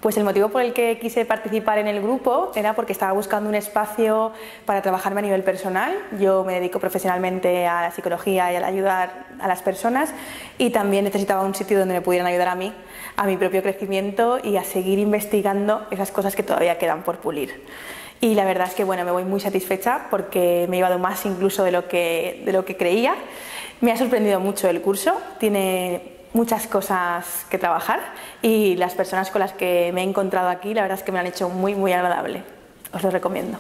Pues el motivo por el que quise participar en el grupo era porque estaba buscando un espacio para trabajarme a nivel personal. Yo me dedico profesionalmente a la psicología y al ayudar a las personas, y también necesitaba un sitio donde me pudieran ayudar a mí, a mi propio crecimiento y a seguir investigando esas cosas que todavía quedan por pulir. Y la verdad es que bueno, me voy muy satisfecha porque me he llevado más incluso de lo que creía. Me ha sorprendido mucho el curso, tiene muchas cosas que trabajar, y las personas con las que me he encontrado aquí la verdad es que me lo han hecho muy agradable. Os lo recomiendo.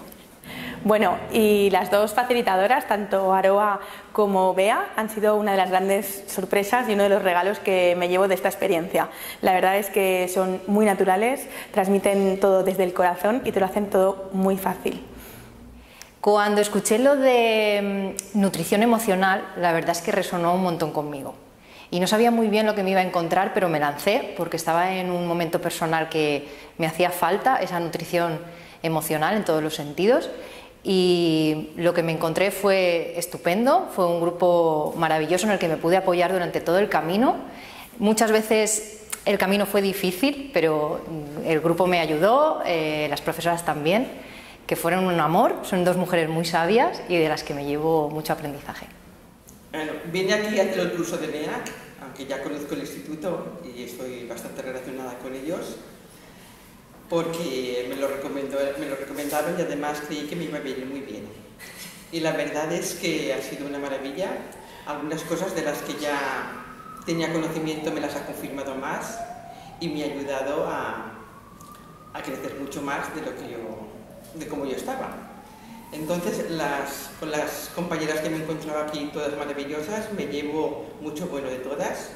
Bueno, y las dos facilitadoras, tanto Aroa como Bea, han sido una de las grandes sorpresas y uno de los regalos que me llevo de esta experiencia. La verdad es que son muy naturales, transmiten todo desde el corazón y te lo hacen todo muy fácil. Cuando escuché lo de nutrición emocional, la verdad es que resonó un montón conmigo. Y no sabía muy bien lo que me iba a encontrar, pero me lancé porque estaba en un momento personal que me hacía falta esa nutrición emocional en todos los sentidos. Y lo que me encontré fue estupendo, fue un grupo maravilloso en el que me pude apoyar durante todo el camino. Muchas veces el camino fue difícil, pero el grupo me ayudó, las profesoras también, que fueron un amor. Son dos mujeres muy sabias y de las que me llevo mucho aprendizaje. Bueno, vine aquí a hacer el curso de MEAC, aunque ya conozco el instituto y estoy bastante relacionada con ellos, porque me lo recomendaron y además creí que me iba a venir muy bien. Y la verdad es que ha sido una maravilla. Algunas cosas de las que ya tenía conocimiento me las ha confirmado más y me ha ayudado a crecer mucho más de cómo yo estaba. Entonces, con las compañeras que me encontraba aquí, todas maravillosas, me llevo mucho bueno de todas.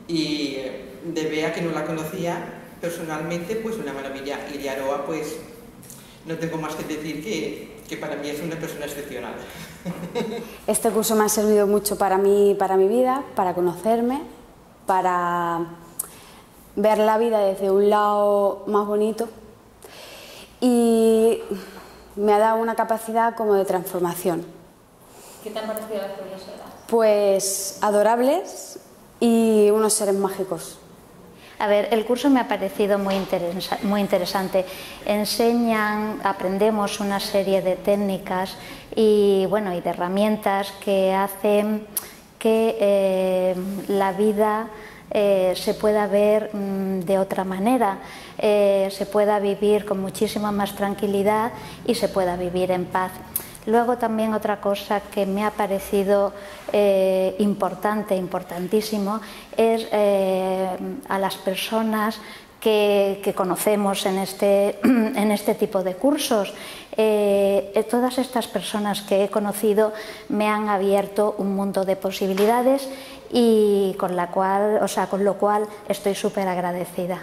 Y de Bea, que no la conocía personalmente, pues una maravilla. Y de Aroa, pues no tengo más que decir que para mí es una persona excepcional. Este curso me ha servido mucho para mí, para mi vida, para conocerme, para ver la vida desde un lado más bonito, y me ha dado una capacidad como de transformación. ¿Qué te han parecido las profesoras? Pues adorables y unos seres mágicos. A ver, el curso me ha parecido muy interesante. Enseñan, aprendemos una serie de técnicas y, bueno, y de herramientas que hacen que la vida se pueda ver de otra manera, se pueda vivir con muchísima más tranquilidad y se pueda vivir en paz. Luego también otra cosa que me ha parecido importantísimo, es a las personas que conocemos en este tipo de cursos. Todas estas personas que he conocido me han abierto un mundo de posibilidades y con lo cual estoy súper agradecida.